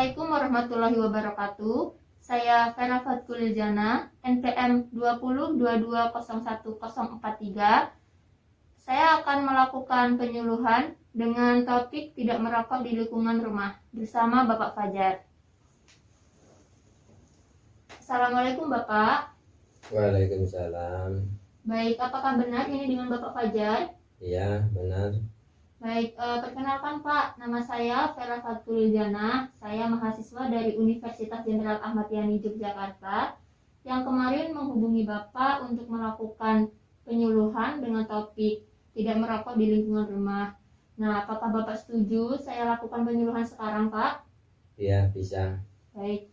Assalamualaikum warahmatullahi wabarakatuh. Saya Vera Fatkuliljana, NPM 2022010043. Saya akan melakukan penyuluhan dengan topik tidak merokok di lingkungan rumah bersama Bapak Fajar. Assalamualaikum Bapak. Waalaikumsalam. Baik, apakah benar ini dengan Bapak Fajar? Iya, benar. Baik, perkenalkan Pak, nama saya Vera Fatkuliljana. Saya mahasiswa dari Universitas Jenderal Ahmad Yani Yogyakarta yang kemarin menghubungi Bapak untuk melakukan penyuluhan dengan topik tidak merokok di lingkungan rumah. Nah, apakah Bapak setuju saya lakukan penyuluhan sekarang, Pak? Iya, bisa. Baik,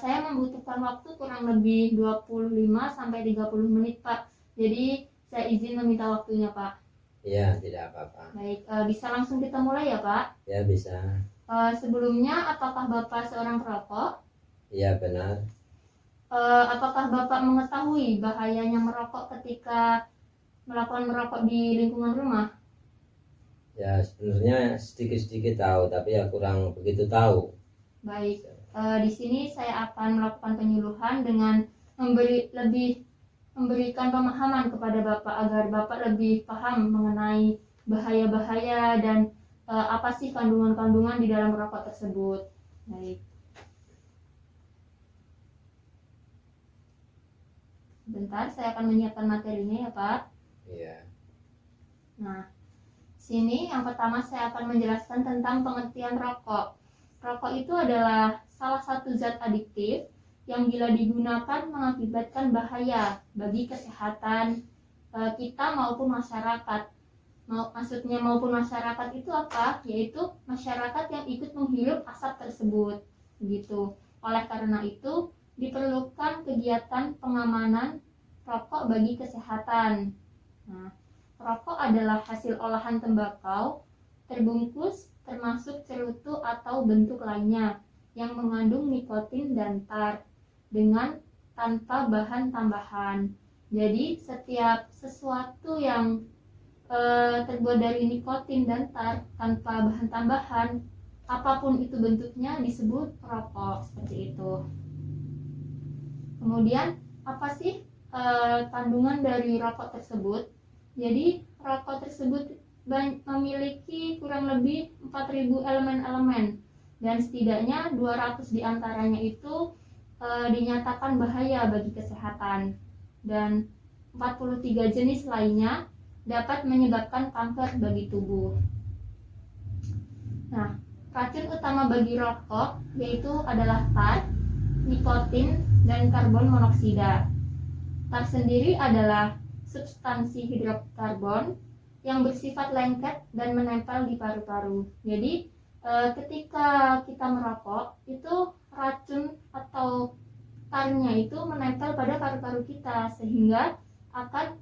saya membutuhkan waktu kurang lebih 25-30 menit, Pak. Jadi, saya izin meminta waktunya, Pak. Iya, tidak apa-apa. Baik, bisa langsung kita mulai ya Pak? Ya, bisa. Sebelumnya, apakah Bapak seorang perokok? Iya, benar. Apakah Bapak mengetahui bahayanya merokok ketika melakukan merokok di lingkungan rumah? Ya, sebenarnya sedikit-sedikit tahu, tapi ya kurang begitu tahu. Baik, di sini saya akan melakukan penyuluhan dengan memberikan pemahaman kepada Bapak agar Bapak lebih paham mengenai bahaya-bahaya dan apa sih kandungan-kandungan di dalam rokok tersebut. Baik. Bentar, saya akan menyiapkan materinya ya Pak. Iya. Nah, sini yang pertama saya akan menjelaskan tentang pengertian rokok. Rokok itu adalah salah satu zat adiktif yang bila digunakan mengakibatkan bahaya bagi kesehatan kita maupun masyarakat. Maksudnya maupun masyarakat itu apa? Yaitu masyarakat yang ikut menghirup asap tersebut. Begitu. Oleh karena itu diperlukan kegiatan pengamanan rokok bagi kesehatan. Nah, rokok adalah hasil olahan tembakau terbungkus termasuk cerutu atau bentuk lainnya yang mengandung nikotin dan tar dengan tanpa bahan tambahan. Jadi setiap sesuatu yang terbuat dari nikotin dan tar tanpa bahan tambahan, apapun itu bentuknya disebut rokok, seperti itu. Kemudian apa sih kandungan dari rokok tersebut? Jadi rokok tersebut memiliki kurang lebih 4000 elemen-elemen dan setidaknya 200 diantaranya itu dinyatakan bahaya bagi kesehatan dan 43 jenis lainnya dapat menyebabkan kanker bagi tubuh. Nah, racun utama bagi rokok yaitu adalah tar, nikotin, dan karbon monoksida. Tar sendiri adalah substansi hidrokarbon yang bersifat lengket dan menempel di paru-paru. Jadi ketika kita merokok itu racun atau tarnya itu menempel pada paru-paru kita sehingga akan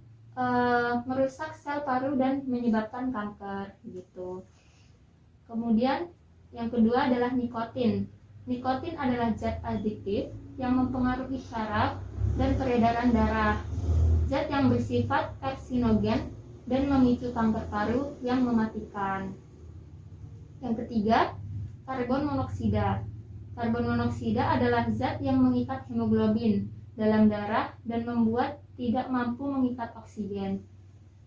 merusak sel paru dan menyebabkan kanker gitu. Kemudian yang kedua adalah nikotin. Nikotin adalah zat adiktif yang mempengaruhi syaraf dan peredaran darah. Zat yang bersifat karsinogen dan memicu kanker paru yang mematikan. Yang ketiga, karbon monoksida. Karbon monoksida adalah zat yang mengikat hemoglobin dalam darah dan membuat tidak mampu mengikat oksigen.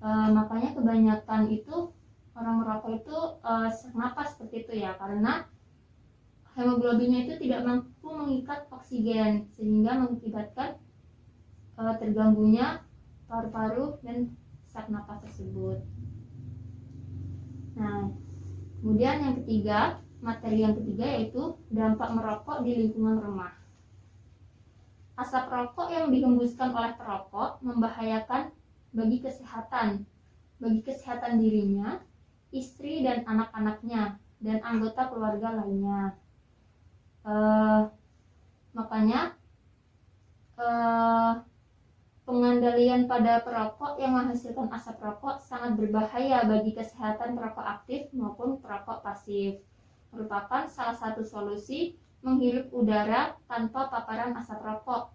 Makanya kebanyakan itu orang merokok itu sesak napas seperti itu ya, karena hemoglobinnya itu tidak mampu mengikat oksigen sehingga mengakibatkan terganggunya paru-paru dan sesak napas tersebut. Nah, kemudian yang ketiga, materi yang ketiga yaitu dampak merokok di lingkungan rumah. Asap rokok yang dihembuskan oleh perokok membahayakan bagi kesehatan dirinya, istri dan anak-anaknya, dan anggota keluarga lainnya. Makanya pengendalian pada perokok yang menghasilkan asap rokok sangat berbahaya bagi kesehatan perokok aktif maupun perokok pasif. Merupakan salah satu solusi menghirup udara tanpa paparan asap rokok,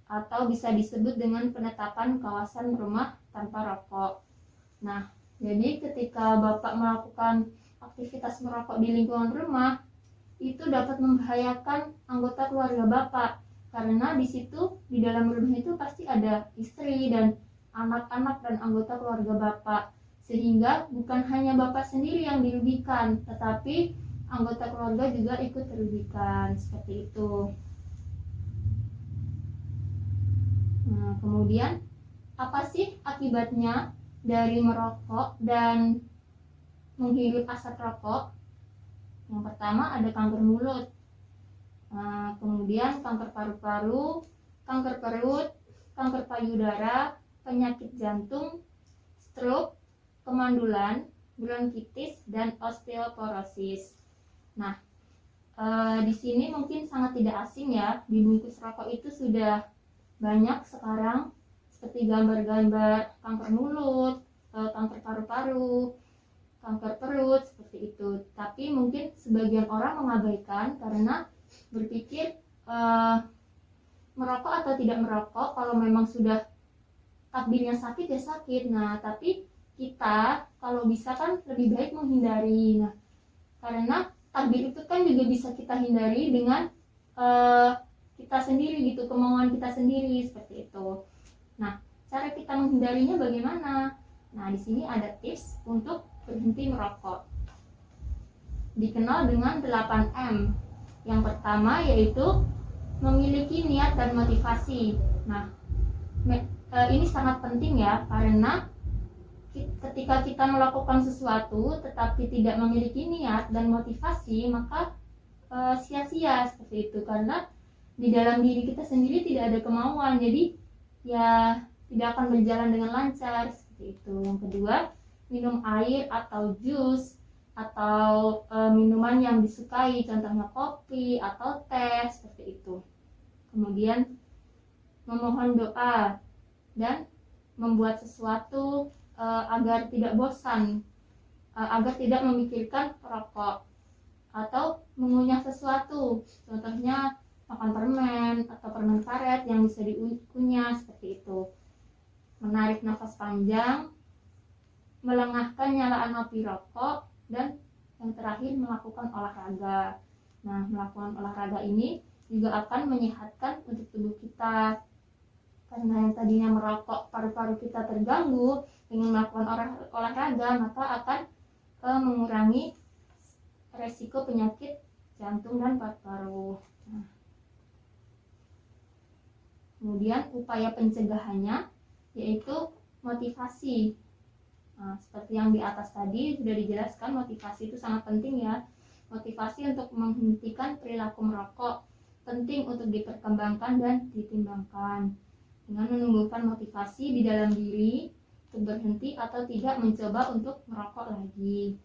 atau bisa disebut dengan penetapan kawasan rumah tanpa rokok. Nah, jadi ketika Bapak melakukan aktivitas merokok di lingkungan rumah, itu dapat membahayakan anggota keluarga Bapak, karena di situ di dalam rumah itu pasti ada istri dan anak-anak dan anggota keluarga Bapak, sehingga bukan hanya Bapak sendiri yang dirugikan, tetapi anggota keluarga juga ikut dirugikan, seperti itu. Nah, kemudian apa sih akibatnya dari merokok dan menghirup asap rokok? Yang pertama ada kanker mulut, kemudian kanker paru-paru, kanker perut, kanker payudara, penyakit jantung, stroke, kemandulan, bronkitis, dan osteoporosis. Nah, di sini mungkin sangat tidak asing ya, di bungkus rokok itu sudah banyak sekarang seperti gambar-gambar kanker mulut, kanker paru-paru, kanker perut, seperti itu. Tapi mungkin sebagian orang mengabaikan karena berpikir merokok atau tidak merokok, kalau memang sudah takdirnya sakit ya sakit. Nah, tapi kita kalau bisa kan lebih baik menghindari. Nah, karena takdir itu kan juga bisa kita hindari dengan kita sendiri gitu, kemauan kita sendiri, seperti itu. Nah, cara kita menghindarinya bagaimana? Nah, di sini ada tips untuk berhenti merokok. Dikenal dengan 8M. Yang pertama yaitu memiliki niat dan motivasi. Nah, ini sangat penting ya, karena ketika kita melakukan sesuatu tetapi tidak memiliki niat dan motivasi, maka sia-sia seperti itu, karena di dalam diri kita sendiri tidak ada kemauan, jadi ya tidak akan berjalan dengan lancar, seperti itu. Yang kedua, minum air atau jus atau minuman yang disukai, contohnya kopi atau teh, seperti itu. Kemudian memohon doa dan membuat sesuatu agar tidak bosan, agar tidak memikirkan rokok, atau mengunyah sesuatu, contohnya makan permen atau permen karet yang bisa dikunyah, seperti itu. Menarik nafas panjang, melengahkan nyalaan api rokok, dan yang terakhir melakukan olahraga. Nah, melakukan olahraga ini juga akan menyehatkan untuk tubuh kita, karena yang tadinya merokok paru-paru kita terganggu, dengan melakukan olahraga maka akan mengurangi resiko penyakit jantung dan paru-paru. Nah, kemudian upaya pencegahannya yaitu motivasi. Nah, seperti yang di atas tadi sudah dijelaskan, motivasi itu sangat penting ya. Motivasi untuk menghentikan perilaku merokok penting untuk diperkembangkan dan ditimbangkan dengan menumbuhkan motivasi di dalam diri untuk berhenti atau tidak mencoba untuk merokok lagi,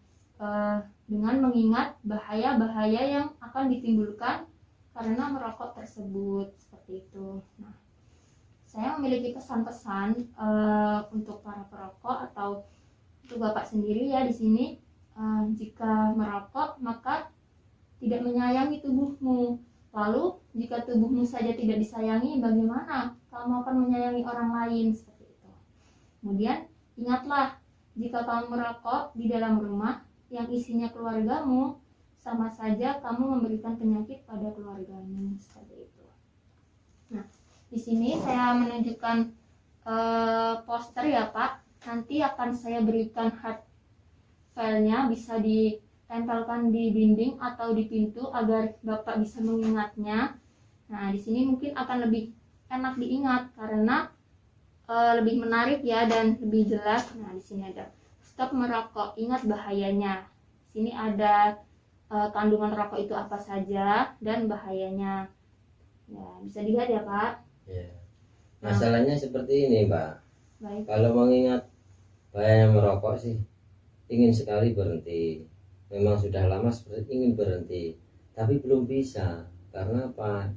dengan mengingat bahaya-bahaya yang akan ditimbulkan karena merokok tersebut, seperti itu. Nah, saya memiliki pesan-pesan untuk para perokok atau untuk Bapak sendiri ya di sini. Jika merokok maka tidak menyayangi tubuhmu. Lalu jika tubuhmu saja tidak disayangi, bagaimana kamu akan menyayangi orang lain, seperti itu. Kemudian ingatlah, jika kamu merokok di dalam rumah yang isinya keluargamu, sama saja kamu memberikan penyakit pada keluargamu, seperti itu. Nah, di sini saya menunjukkan poster ya Pak. Nanti akan saya berikan hard filenya, bisa ditempelkan di dinding atau di pintu agar Bapak bisa mengingatnya. Nah, di sini mungkin akan lebih enak diingat karena lebih menarik ya dan lebih jelas. Nah, di sini ada stop merokok, ingat bahayanya. Di sini ada kandungan rokok itu apa saja dan bahayanya. Ya, bisa dilihat ya Pak. Ya. Masalahnya seperti ini Pak. Baik. Kalau mengingat bahaya merokok sih, ingin sekali berhenti. Memang sudah lama seperti ingin berhenti, tapi belum bisa. Karena apa?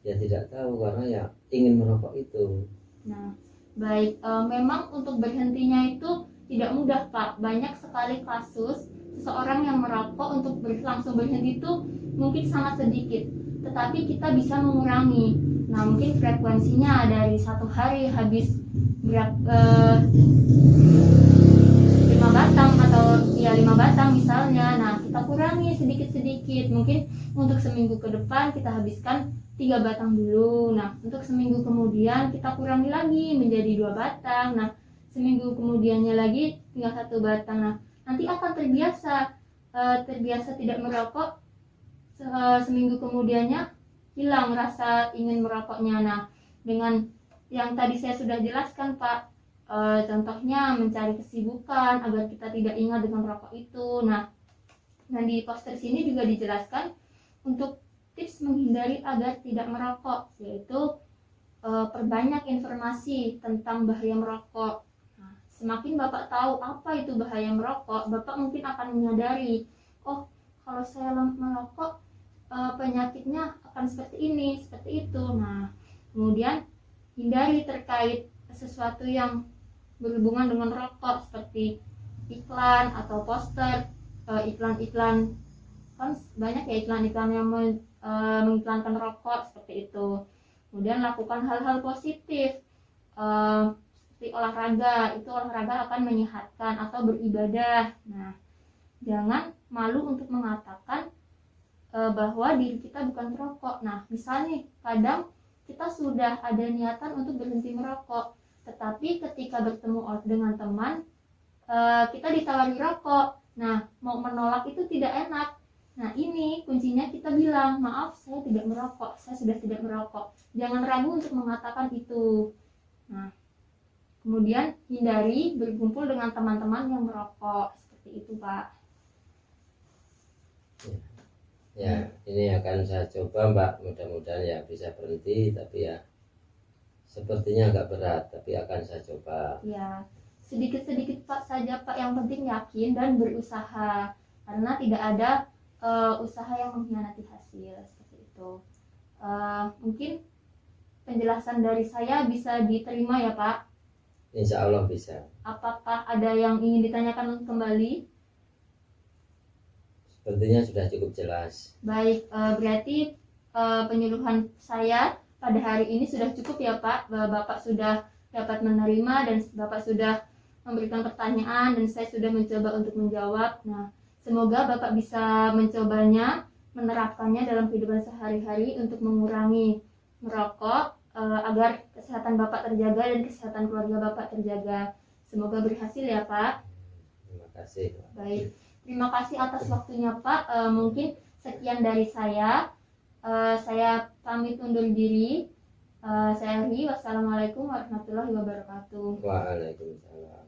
Ya tidak tahu, karena ya ingin merokok itu. Nah, baik. Memang untuk berhentinya itu tidak mudah Pak. Banyak sekali kasus seseorang yang merokok untuk langsung berhenti itu mungkin sangat sedikit, tetapi kita bisa mengurangi. Nah, mungkin frekuensinya dari satu hari habis 5 batang atau ya 5 batang misalnya. Nah, kita kurangi sedikit-sedikit sedikit. Mungkin untuk seminggu ke depan kita habiskan 3 batang dulu. Nah, untuk seminggu kemudian kita kurangi lagi menjadi 2 batang. Nah, seminggu kemudiannya lagi tinggal 1 batang. Nah, nanti akan terbiasa tidak merokok. Seminggu kemudiannya hilang rasa ingin merokoknya. Nah, dengan yang tadi saya sudah jelaskan Pak, contohnya mencari kesibukan agar kita tidak ingat dengan rokok itu. Nah, di poster sini juga dijelaskan untuk tips menghindari agar tidak merokok, yaitu perbanyak informasi tentang bahaya merokok. Nah, semakin Bapak tahu apa itu bahaya merokok, Bapak mungkin akan menyadari, oh kalau saya merokok penyakitnya akan seperti ini, seperti itu. Nah, kemudian hindari terkait sesuatu yang berhubungan dengan rokok seperti iklan atau poster, iklan-iklan, kan banyak ya iklan-iklan yang mengiklankan rokok seperti itu. Kemudian lakukan hal-hal positif seperti olahraga, itu olahraga akan menyehatkan, atau beribadah. Nah, jangan malu untuk mengatakan bahwa diri kita bukan perokok. Nah, misalnya kadang kita sudah ada niatan untuk berhenti merokok, tetapi ketika bertemu dengan teman kita ditawari rokok. Nah, mau menolak itu tidak enak. Nah, ini kuncinya kita bilang, maaf saya tidak merokok, saya sudah tidak merokok. Jangan ragu untuk mengatakan itu. Nah, kemudian hindari berkumpul dengan teman-teman yang merokok, seperti itu Pak. Ya, ini akan saya coba Mbak, mudah-mudahan ya bisa berhenti, tapi ya sepertinya agak berat, tapi akan saya coba. Ya, sedikit-sedikit Pak saja Pak, yang penting yakin dan berusaha, karena tidak ada usaha yang mengkhianati hasil, seperti itu. Mungkin penjelasan dari saya bisa diterima ya Pak? Insya Allah bisa. Apakah ada yang ingin ditanyakan kembali? Sepertinya sudah cukup jelas. Baik, berarti penyuluhan saya pada hari ini sudah cukup ya Pak. Bapak sudah dapat menerima dan Bapak sudah memberikan pertanyaan dan saya sudah mencoba untuk menjawab. Nah, semoga Bapak bisa mencobanya, menerapkannya dalam kehidupan sehari-hari untuk mengurangi merokok agar kesehatan Bapak terjaga dan kesehatan keluarga Bapak terjaga. Semoga berhasil ya Pak. Terima kasih. Baik. Terima kasih atas waktunya Pak. Mungkin sekian dari saya. Saya pamit undur diri. Saya Ri. Wassalamualaikum warahmatullahi wabarakatuh. Waalaikumsalam.